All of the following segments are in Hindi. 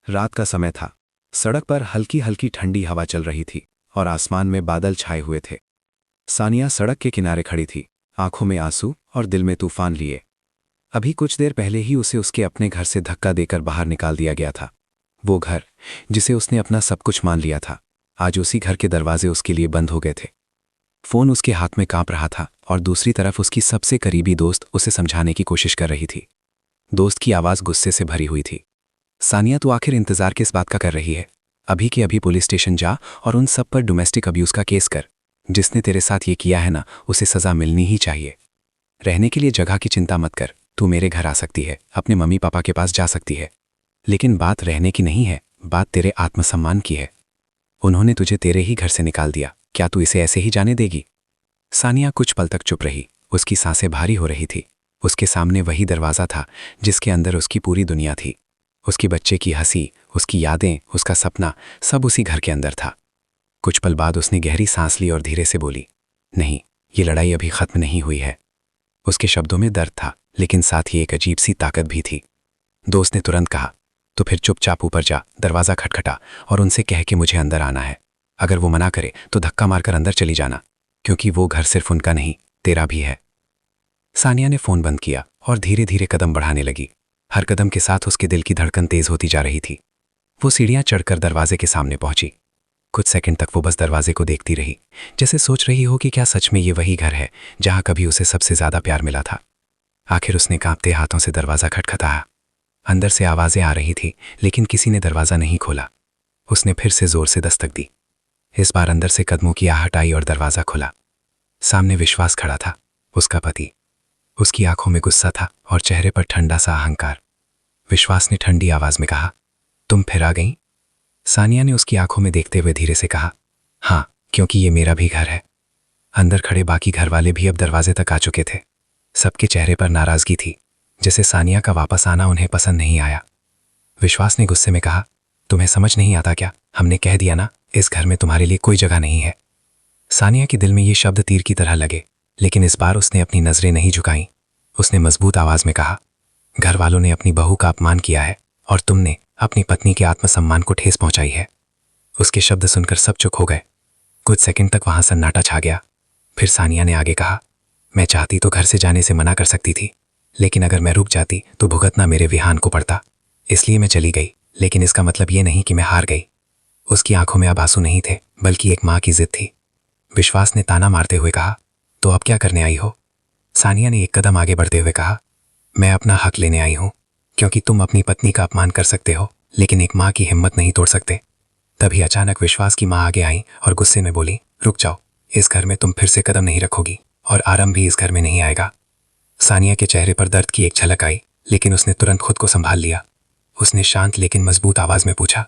रात का समय था। सड़क पर हल्की हल्की ठंडी हवा चल रही थी और आसमान में बादल छाए हुए थे। सानिया सड़क के किनारे खड़ी थी, आंखों में आंसू और दिल में तूफान लिए। अभी कुछ देर पहले ही उसे उसके अपने घर से धक्का देकर बाहर निकाल दिया गया था। वो घर जिसे उसने अपना सब कुछ मान लिया था, आज उसी घर के दरवाजे उसके लिए बंद हो गए थे। फोन उसके हाथ में कांप रहा था और दूसरी तरफ उसकी सबसे करीबी दोस्त उसे समझाने की कोशिश कर रही थी। दोस्त की आवाज़ गुस्से से भरी हुई थी। सानिया, तू आखिर इंतजार किस बात का कर रही है? अभी के अभी पुलिस स्टेशन जा और उन सब पर डोमेस्टिक अब्यूज़ का केस कर। जिसने तेरे साथ ये किया है ना, उसे सज़ा मिलनी ही चाहिए। रहने के लिए जगह की चिंता मत कर, तू मेरे घर आ सकती है, अपने मम्मी पापा के पास जा सकती है। लेकिन बात रहने की नहीं है, बात तेरे आत्मसम्मान की है। उन्होंने तुझे तेरे ही घर से निकाल दिया, क्या तू इसे ऐसे ही जाने देगी? सानिया कुछ पल तक चुप रही। उसकी सांसें भारी हो रही थी। उसके सामने वही दरवाज़ा था जिसके अंदर उसकी पूरी दुनिया थी। उसके बच्चे की हंसी, उसकी यादें, उसका सपना, सब उसी घर के अंदर था। कुछ पल बाद उसने गहरी सांस ली और धीरे से बोली, नहीं, ये लड़ाई अभी खत्म नहीं हुई है। उसके शब्दों में दर्द था, लेकिन साथ ही एक अजीब सी ताकत भी थी। दोस्त ने तुरंत कहा, तो फिर चुपचाप ऊपर जा, दरवाज़ा खटखटा और उनसे कह के मुझे अंदर आना है। अगर वो मना करे तो धक्का मारकर अंदर चली जाना, क्योंकि वो घर सिर्फ उनका नहीं, तेरा भी है। सानिया ने फ़ोन बंद किया और धीरे धीरे कदम बढ़ाने लगी। हर कदम के साथ उसके दिल की धड़कन तेज होती जा रही थी। वो सीढ़ियाँ चढ़कर दरवाजे के सामने पहुंची। कुछ सेकंड तक वो बस दरवाजे को देखती रही, जैसे सोच रही हो कि क्या सच में ये वही घर है जहां कभी उसे सबसे ज्यादा प्यार मिला था। आखिर उसने कांपते हाथों से दरवाज़ा खटखटाया। अंदर से आवाज़ें आ रही थी, लेकिन किसी ने दरवाज़ा नहीं खोला। उसने फिर से जोर से दस्तक दी। इस बार अंदर से कदमों की आहट आई और दरवाज़ा खुला। सामने विश्वास खड़ा था, उसका पति। उसकी आंखों में गुस्सा था और चेहरे पर ठंडा सा अहंकार। विश्वास ने ठंडी आवाज में कहा, तुम फिर आ गई? सानिया ने उसकी आंखों में देखते हुए धीरे से कहा, हाँ, क्योंकि ये मेरा भी घर है। अंदर खड़े बाकी घर वाले भी अब दरवाजे तक आ चुके थे। सबके चेहरे पर नाराजगी थी, जैसे सानिया का वापस आना उन्हें पसंद नहीं आया। विश्वास ने गुस्से में कहा, तुम्हें समझ नहीं आता क्या? हमने कह दिया ना, इस घर में तुम्हारे लिए कोई जगह नहीं है। सानिया के दिल में ये शब्द तीर की तरह लगे, लेकिन इस बार उसने अपनी नजरें नहीं झुकाईं। उसने मजबूत आवाज में कहा, घर वालों ने अपनी बहू का अपमान किया है और तुमने अपनी पत्नी के आत्मसम्मान को ठेस पहुंचाई है। उसके शब्द सुनकर सब चुप हो गए। कुछ सेकंड तक वहां सन्नाटा छा गया। फिर सानिया ने आगे कहा, मैं चाहती तो घर से जाने से मना कर सकती थी, लेकिन अगर मैं रुक जाती तो भुगतना मेरे विहान को पड़ता। इसलिए मैं चली गई, लेकिन इसका मतलब ये नहीं कि मैं हार गई। उसकी आंखों में अब आंसू नहीं थे, बल्कि एक माँ की जिद थी। विश्वास ने ताना मारते हुए कहा, तो अब क्या करने आई हो? सानिया ने एक कदम आगे बढ़ते हुए कहा, मैं अपना हक लेने आई हूं, क्योंकि तुम अपनी पत्नी का अपमान कर सकते हो, लेकिन एक माँ की हिम्मत नहीं तोड़ सकते। तभी अचानक विश्वास की माँ आगे आई और गुस्से में बोली, रुक जाओ, इस घर में तुम फिर से कदम नहीं रखोगी और आरम भी इस घर में नहीं आएगा। सानिया के चेहरे पर दर्द की एक झलक आई, लेकिन उसने तुरंत खुद को संभाल लिया। उसने शांत लेकिन मजबूत आवाज में पूछा,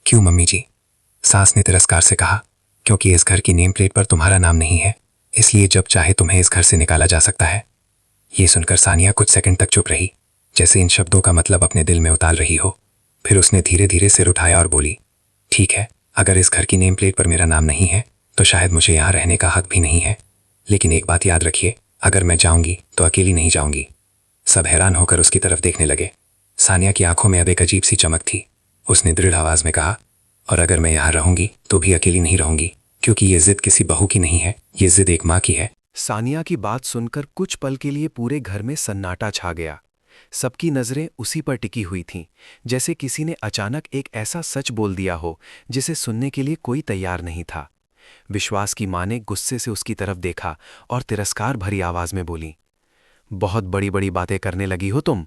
क्यों मम्मी जी? सास ने तिरस्कार से कहा, क्योंकि इस घर की नेम प्लेट पर तुम्हारा नाम नहीं है, इसलिए जब चाहे तुम्हें इस घर से निकाला जा सकता है। ये सुनकर सानिया कुछ सेकंड तक चुप रही, जैसे इन शब्दों का मतलब अपने दिल में उतार रही हो। फिर उसने धीरे धीरे सिर उठाया और बोली, ठीक है, अगर इस घर की नेम प्लेट पर मेरा नाम नहीं है तो शायद मुझे यहाँ रहने का हक भी नहीं है, लेकिन एक बात याद रखिए, अगर मैं जाऊंगी तो अकेली नहीं जाऊंगी। सब हैरान होकर उसकी तरफ देखने लगे। सानिया की आंखों में अब एक अजीब सी चमक थी। उसने दृढ़ आवाज में कहा, और अगर मैं यहाँ रहूंगी तो भी अकेली नहीं रहूंगी, क्योंकि ये जिद किसी बहू की नहीं है, ये जिद एक माँ की है। सानिया की बात सुनकर कुछ पल के लिए पूरे घर में सन्नाटा छा गया। सबकी नजरें उसी पर टिकी हुई थीं, जैसे किसी ने अचानक एक ऐसा सच बोल दिया हो जिसे सुनने के लिए कोई तैयार नहीं था। विश्वास की मां ने गुस्से से उसकी तरफ देखा और तिरस्कार भरी आवाज में बोली, बहुत बड़ी बड़ी बातें करने लगी हो तुम,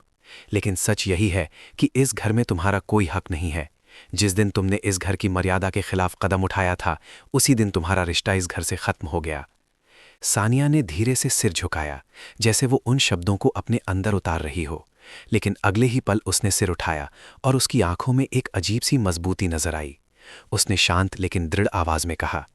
लेकिन सच यही है कि इस घर में तुम्हारा कोई हक नहीं है। जिस दिन तुमने इस घर की मर्यादा के खिलाफ कदम उठाया था, उसी दिन तुम्हारा रिश्ता इस घर से खत्म हो गया। सानिया ने धीरे से सिर झुकाया, जैसे वो उन शब्दों को अपने अंदर उतार रही हो, लेकिन अगले ही पल उसने सिर उठाया और उसकी आंखों में एक अजीब सी मजबूती नजर आई। उसने शांत लेकिन दृढ़ आवाज में कहा,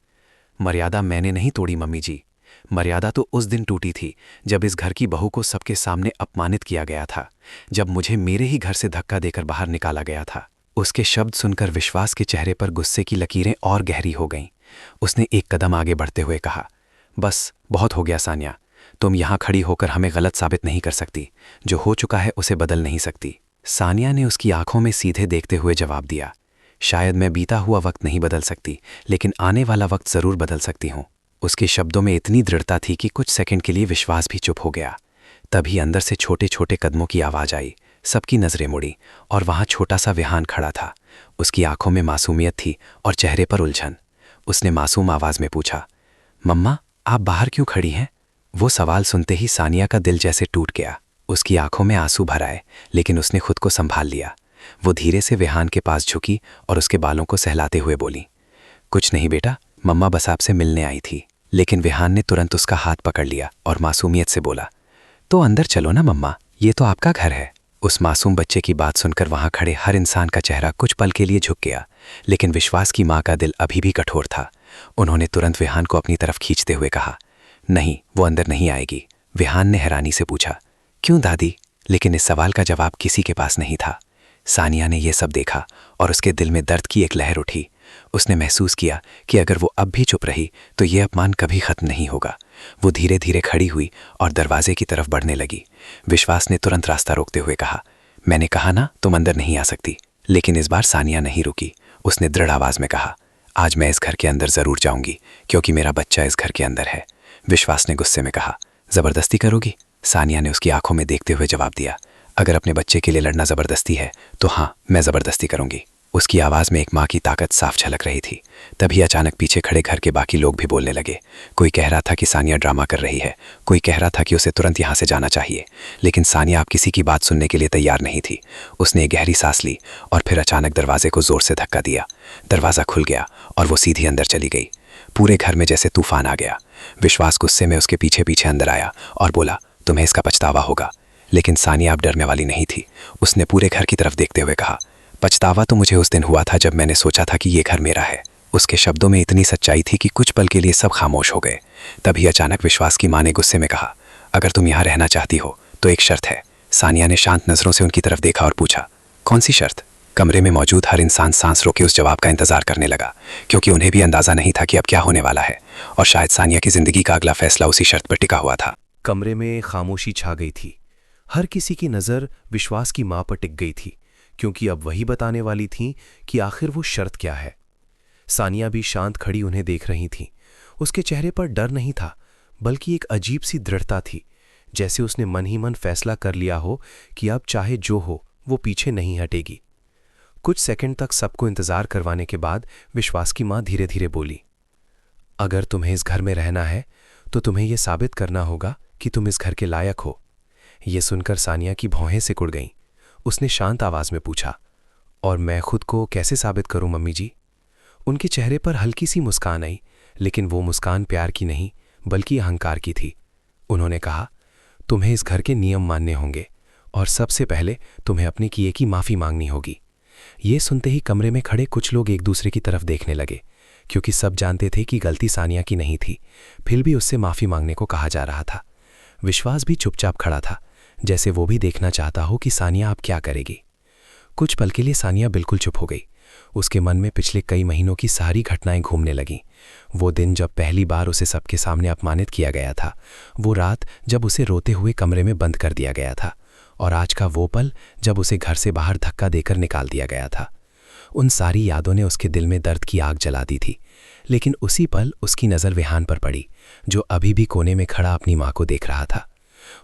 मर्यादा मैंने नहीं तोड़ी मम्मी जी। मर्यादा तो उस दिन टूटी थी जब इस घर की बहू को सबके सामने अपमानित किया गया था, जब मुझे मेरे ही घर से धक्का देकर बाहर निकाला गया था। उसके शब्द सुनकर विश्वास के चेहरे पर गुस्से की लकीरें और गहरी हो गईं। उसने एक कदम आगे बढ़ते हुए कहा, बस बहुत हो गया सानिया, तुम यहाँ खड़ी होकर हमें गलत साबित नहीं कर सकती। जो हो चुका है उसे बदल नहीं सकती। सानिया ने उसकी आंखों में सीधे देखते हुए जवाब दिया, शायद मैं बीता हुआ वक्त नहीं बदल सकती, लेकिन आने वाला वक्त ज़रूर बदल सकती हूँ। उसके शब्दों में इतनी दृढ़ता थी कि कुछ सेकंड के लिए विश्वास भी चुप हो गया। तभी अंदर से छोटे छोटे कदमों की आवाज़ आई। सबकी नज़रें मुड़ी और वहाँ छोटा सा विहान खड़ा था। उसकी आंखों में मासूमियत थी और चेहरे पर उलझन। उसने मासूम आवाज़ में पूछा, मम्मा आप बाहर क्यों खड़ी हैं? वो सवाल सुनते ही सानिया का दिल जैसे टूट गया। उसकी आंखों में आंसू भर आए, लेकिन उसने खुद को संभाल लिया। वो धीरे से विहान के पास झुकी और उसके बालों को सहलाते हुए बोली, कुछ नहीं बेटा, मम्मा बस आपसे मिलने आई थी। लेकिन विहान ने तुरंत उसका हाथ पकड़ लिया और मासूमियत से बोला, तो अंदर चलो ना मम्मा, ये तो आपका घर है। उस मासूम बच्चे की बात सुनकर वहां खड़े हर इंसान का चेहरा कुछ पल के लिए झुक गया, लेकिन विश्वास की माँ का दिल अभी भी कठोर था। उन्होंने तुरंत विहान को अपनी तरफ खींचते हुए कहा, नहीं, वो अंदर नहीं आएगी। विहान ने हैरानी से पूछा, क्यों दादी? लेकिन इस सवाल का जवाब किसी के पास नहीं था। सानिया ने यह सब देखा और उसके दिल में दर्द की एक लहर उठी। उसने महसूस किया कि अगर वो अब भी चुप रही तो ये अपमान कभी खत्म नहीं होगा। वो धीरे धीरे खड़ी हुई और दरवाजे की तरफ बढ़ने लगी। विश्वास ने तुरंत रास्ता रोकते हुए कहा, मैंने कहा ना तुम अंदर नहीं आ सकती। लेकिन इस बार सानिया नहीं रुकी। उसने दृढ़ आवाज में कहा, आज मैं इस घर के अंदर जरूर जाऊंगी, क्योंकि मेरा बच्चा इस घर के अंदर है। विश्वास ने गुस्से में कहा, जबरदस्ती करोगी? सानिया ने उसकी आंखों में देखते हुए जवाब दिया, अगर अपने बच्चे के लिए लड़ना जबरदस्ती है तो हाँ, मैं जबरदस्ती करूंगी। उसकी आवाज़ में एक माँ की ताकत साफ झलक रही थी। तभी अचानक पीछे खड़े घर के बाकी लोग भी बोलने लगे। कोई कह रहा था कि सानिया ड्रामा कर रही है, कोई कह रहा था कि उसे तुरंत यहाँ से जाना चाहिए। लेकिन सानिया अब किसी की बात सुनने के लिए तैयार नहीं थी। उसने एक गहरी सांस ली और फिर अचानक दरवाजे को जोर से धक्का दिया। दरवाज़ा खुल गया और वो सीधी अंदर चली गई। पूरे घर में जैसे तूफान आ गया। विश्वास गुस्से में उसके पीछे पीछे अंदर आया और बोला, तुम्हें इसका पछतावा होगा। लेकिन सानिया अब डरने वाली नहीं थी। उसने पूरे घर की तरफ देखते हुए कहा, पछतावा तो मुझे उस दिन हुआ था जब मैंने सोचा था कि ये घर मेरा है। उसके शब्दों में इतनी सच्चाई थी कि कुछ पल के लिए सब खामोश हो गए। तभी अचानक विश्वास की माँ ने गुस्से में कहा, अगर तुम यहाँ रहना चाहती हो तो एक शर्त है। सानिया ने शांत नज़रों से उनकी तरफ देखा और पूछा, कौन सी शर्त? कमरे में मौजूद हर इंसान सांस रोके उस जवाब का इंतजार करने लगा, क्योंकि उन्हें भी अंदाजा नहीं था कि अब क्या होने वाला है। और शायद सानिया की जिंदगी का अगला फैसला उसी शर्त पर टिका हुआ था। कमरे में खामोशी छा गई थी। हर किसी की नज़र विश्वास की माँ पर टिक गई थी, क्योंकि अब वही बताने वाली थी कि आखिर वो शर्त क्या है। सानिया भी शांत खड़ी उन्हें देख रही थी। उसके चेहरे पर डर नहीं था, बल्कि एक अजीब सी दृढ़ता थी, जैसे उसने मन ही मन फैसला कर लिया हो कि अब चाहे जो हो वो पीछे नहीं हटेगी। कुछ सेकंड तक सबको इंतजार करवाने के बाद विश्वास की माँ धीरे धीरे बोली, अगर तुम्हें इस घर में रहना है तो तुम्हें यह साबित करना होगा कि तुम इस घर के लायक हो। यह सुनकर सानिया की भौहें सिकुड़ गईं। उसने शांत आवाज में पूछा, और मैं खुद को कैसे साबित करूं मम्मी जी? उनके चेहरे पर हल्की सी मुस्कान आई, लेकिन वो मुस्कान प्यार की नहीं बल्कि अहंकार की थी। उन्होंने कहा, तुम्हें इस घर के नियम मानने होंगे और सबसे पहले तुम्हें अपने किए की माफ़ी मांगनी होगी। ये सुनते ही कमरे में खड़े कुछ लोग एक दूसरे की तरफ देखने लगे, क्योंकि सब जानते थे कि गलती सानिया की नहीं थी, फिर भी उससे माफ़ी मांगने को कहा जा रहा था। विश्वास भी चुपचाप खड़ा था, जैसे वो भी देखना चाहता हो कि सानिया अब क्या करेगी। कुछ पल के लिए सानिया बिल्कुल चुप हो गई। उसके मन में पिछले कई महीनों की सारी घटनाएं घूमने लगीं। वो दिन जब पहली बार उसे सबके सामने अपमानित किया गया था, वो रात जब उसे रोते हुए कमरे में बंद कर दिया गया था, और आज का वो पल जब उसे घर से बाहर धक्का देकर निकाल दिया गया था। उन सारी यादों ने उसके दिल में दर्द की आग जला दी थी। लेकिन उसी पल उसकी नज़र विहान पर पड़ी, जो अभी भी कोने में खड़ा अपनी माँ को देख रहा था।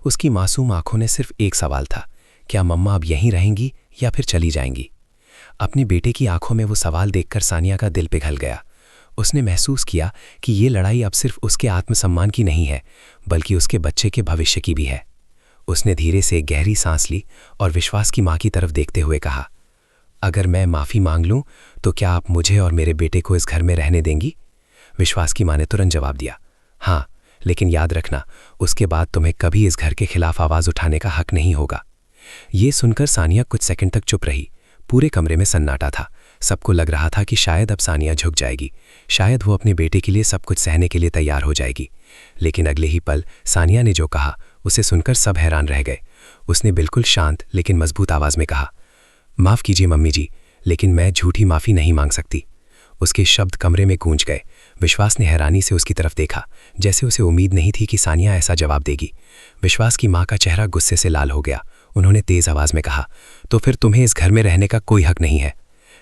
उसकी मासूम आंखों ने सिर्फ एक सवाल था, क्या मम्मा अब यहीं रहेंगी या फिर चली जाएंगी? अपने बेटे की आंखों में वो सवाल देखकर सानिया का दिल पिघल गया। उसने महसूस किया कि ये लड़ाई अब सिर्फ उसके आत्मसम्मान की नहीं है, बल्कि उसके बच्चे के भविष्य की भी है। उसने धीरे से एक गहरी सांस ली और विश्वास की माँ की तरफ देखते हुए कहा, अगर मैं माफ़ी मांग लूँ तो क्या आप मुझे और मेरे बेटे को इस घर में रहने देंगी? विश्वास की माँ ने तुरंत जवाब दिया, हाँ, लेकिन याद रखना, उसके बाद तुम्हें कभी इस घर के खिलाफ आवाज़ उठाने का हक नहीं होगा। ये सुनकर सानिया कुछ सेकंड तक चुप रही। पूरे कमरे में सन्नाटा था। सबको लग रहा था कि शायद अब सानिया झुक जाएगी, शायद वो अपने बेटे के लिए सब कुछ सहने के लिए तैयार हो जाएगी। लेकिन अगले ही पल सानिया ने जो कहा उसे सुनकर सब हैरान रह गए। उसने बिल्कुल शांत लेकिन मजबूत आवाज़ में कहा, माफ़ कीजिए मम्मी जी, लेकिन मैं झूठी माफ़ी नहीं मांग सकती। उसके शब्द कमरे में गूंज गए। विश्वास ने हैरानी से उसकी तरफ देखा, जैसे उसे उम्मीद नहीं थी कि सानिया ऐसा जवाब देगी। विश्वास की माँ का चेहरा गुस्से से लाल हो गया। उन्होंने तेज आवाज में कहा, तो फिर तुम्हें इस घर में रहने का कोई हक नहीं है।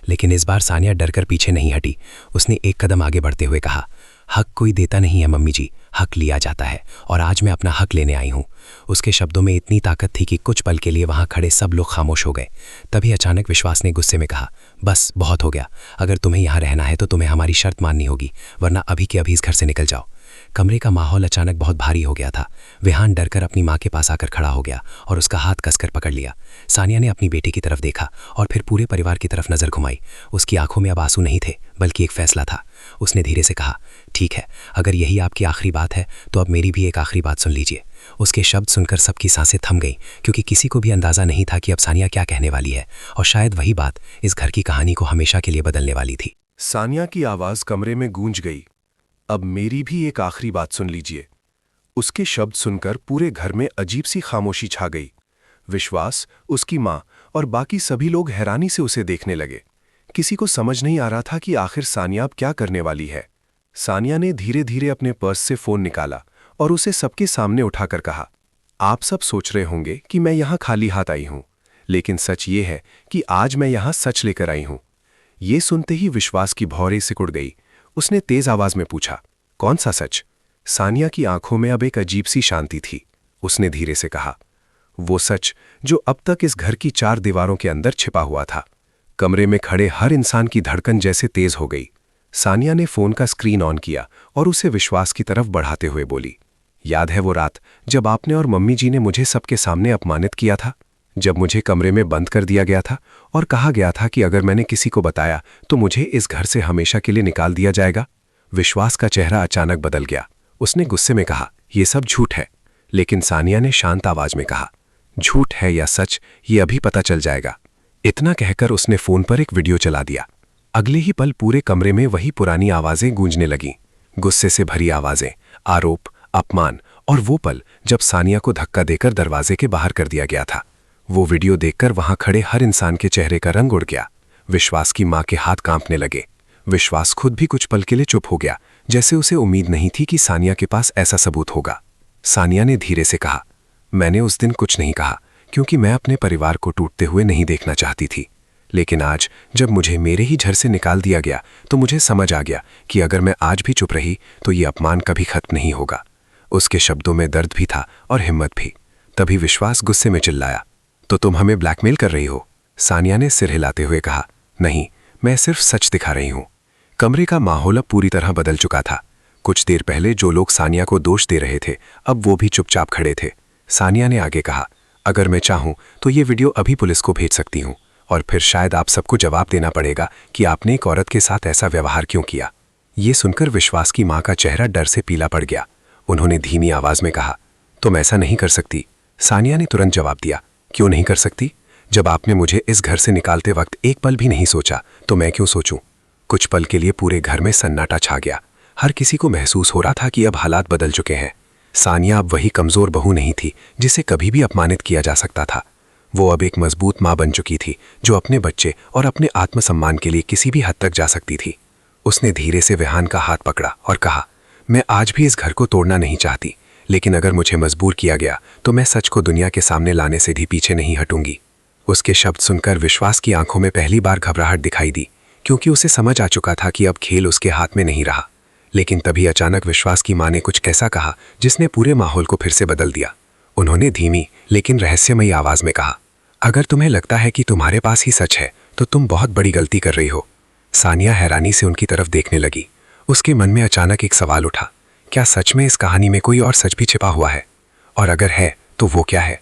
लेकिन इस बार सानिया डरकर पीछे नहीं हटी। उसने एक कदम आगे बढ़ते हुए कहा, हक कोई देता नहीं है मम्मी जी, हक लिया जाता है, और आज मैं अपना हक लेने आई हूँ। उसके शब्दों में इतनी ताकत थी कि कुछ पल के लिए वहां खड़े सब लोग खामोश हो गए। तभी अचानक विश्वास ने गुस्से में कहा, बस बहुत हो गया, अगर तुम्हें यहाँ रहना है तो तुम्हें हमारी शर्त माननी होगी, वरना अभी के अभी इस घर से निकल जाओ। कमरे का माहौल अचानक बहुत भारी हो गया था। विहान डरकर अपनी माँ के पास आकर खड़ा हो गया और उसका हाथ कसकर पकड़ लिया। सानिया ने अपनी बेटी की तरफ देखा और फिर पूरे परिवार की तरफ नजर घुमाई। उसकी आंखों में अब आंसू नहीं थे, बल्कि एक फैसला था। उसने धीरे से कहा, ठीक है, अगर यही आपकी आखिरी बात है तो अब मेरी भी एक आखिरी बात सुन लीजिए। उसके शब्द सुनकर सबकी सांसें थम गईं, क्योंकि किसी को भी अंदाजा नहीं था कि अब सानिया क्या कहने वाली है, और शायद वही बात इस घर की कहानी को हमेशा के लिए बदलने वाली थी। सानिया की आवाज कमरे में गूंज गई, अब मेरी भी एक आखिरी बात सुन लीजिए। उसके शब्द सुनकर पूरे घर में अजीब सी खामोशी छा गई। विश्वास, उसकी माँ और बाकी सभी लोग हैरानी से उसे देखने लगे। किसी को समझ नहीं आ रहा था कि आखिर सानिया अब क्या करने वाली है। सानिया ने धीरे धीरे अपने पर्स से फोन निकाला और उसे सबके सामने उठाकर कहा, आप सब सोच रहे होंगे कि मैं यहाँ खाली हाथ आई हूँ, लेकिन सच ये है कि आज मैं यहाँ सच लेकर आई हूँ। ये सुनते ही विश्वास की भौरें सिकुड़ गई। उसने तेज आवाज में पूछा, कौन सा सच? सानिया की आंखों में अब एक अजीब सी शांति थी। उसने धीरे से कहा, वो सच जो अब तक इस घर की 4 दीवारों के अंदर छिपा हुआ था। कमरे में खड़े हर इंसान की धड़कन जैसे तेज हो गई। सानिया ने फोन का स्क्रीन ऑन किया और उसे विश्वास की तरफ बढ़ाते हुए बोली, याद है वो रात जब आपने और मम्मी जी ने मुझे सबके सामने अपमानित किया था? जब मुझे कमरे में बंद कर दिया गया था और कहा गया था कि अगर मैंने किसी को बताया तो मुझे इस घर से हमेशा के लिए निकाल दिया जाएगा? विश्वास का चेहरा अचानक बदल गया। उसने गुस्से में कहा, यह सब झूठ है। लेकिन सानिया ने शांत आवाज में कहा, झूठ है या सच ये अभी पता चल जाएगा। इतना कहकर उसने फोन पर एक वीडियो चला दिया। अगले ही पल पूरे कमरे में वही पुरानी आवाजें गूंजने लगीं, गुस्से से भरी आवाजें, आरोप, अपमान, और वो पल जब सानिया को धक्का देकर दरवाजे के बाहर कर दिया गया था। वो वीडियो देखकर वहां खड़े हर इंसान के चेहरे का रंग उड़ गया। विश्वास की मां के हाथ कांपने लगे। विश्वास खुद भी कुछ पल के लिए चुप हो गया, जैसे उसे उम्मीद नहीं थी कि सानिया के पास ऐसा सबूत होगा। सानिया ने धीरे से कहा, मैंने उस दिन कुछ नहीं कहा क्योंकि मैं अपने परिवार को टूटते हुए नहीं देखना चाहती थी। लेकिन आज जब मुझे मेरे ही घर से निकाल दिया गया तो मुझे समझ आ गया कि अगर मैं आज भी चुप रही तो ये अपमान कभी खत्म नहीं होगा। उसके शब्दों में दर्द भी था और हिम्मत भी। तभी विश्वास गुस्से में चिल्लाया, तो तुम हमें ब्लैकमेल कर रही हो? सानिया ने सिर हिलाते हुए कहा, नहीं, मैं सिर्फ सच दिखा रही हूं। कमरे का माहौल अब पूरी तरह बदल चुका था। कुछ देर पहले जो लोग सानिया को दोष दे रहे थे अब वो भी चुपचाप खड़े थे। सानिया ने आगे कहा, अगर मैं चाहूं तो ये वीडियो अभी पुलिस को भेज सकती हूं, और फिर शायद आप सबको जवाब देना पड़ेगा कि आपने एक औरत के साथ ऐसा व्यवहार क्यों किया। ये सुनकर विश्वास की मां का चेहरा डर से पीला पड़ गया। उन्होंने धीमी आवाज में कहा, तुम ऐसा नहीं कर सकती। सानिया ने तुरंत जवाब दिया, क्यों नहीं कर सकती? जब आपने मुझे इस घर से निकालते वक्त एक पल भी नहीं सोचा तो मैं क्यों सोचूं? कुछ पल के लिए पूरे घर में सन्नाटा छा गया। हर किसी को महसूस हो रहा था कि अब हालात बदल चुके हैं। सानिया अब वही कमजोर बहू नहीं थी जिसे कभी भी अपमानित किया जा सकता था। वो अब एक मजबूत मां बन चुकी थी जो अपने बच्चे और अपने आत्मसम्मान के लिए किसी भी हद तक जा सकती थी। उसने धीरे से विहान का हाथ पकड़ा और कहा, मैं आज भी इस घर को तोड़ना नहीं चाहती, लेकिन अगर मुझे मजबूर किया गया तो मैं सच को दुनिया के सामने लाने से भी पीछे नहीं हटूंगी। उसके शब्द सुनकर विश्वास की आंखों में पहली बार घबराहट दिखाई दी, क्योंकि उसे समझ आ चुका था कि अब खेल उसके हाथ में नहीं रहा। लेकिन तभी अचानक विश्वास की मां ने कुछ ऐसा कहा जिसने पूरे माहौल को फिर से बदल दिया। उन्होंने धीमी लेकिन रहस्यमयी आवाज में कहा, अगर तुम्हें लगता है कि तुम्हारे पास ही सच है तो तुम बहुत बड़ी गलती कर रही हो। सानिया हैरानी से उनकी तरफ देखने लगी। उसके मन में अचानक एक सवाल उठा, क्या सच में इस कहानी में कोई और सच भी छिपा हुआ है? और अगर है तो वो क्या है?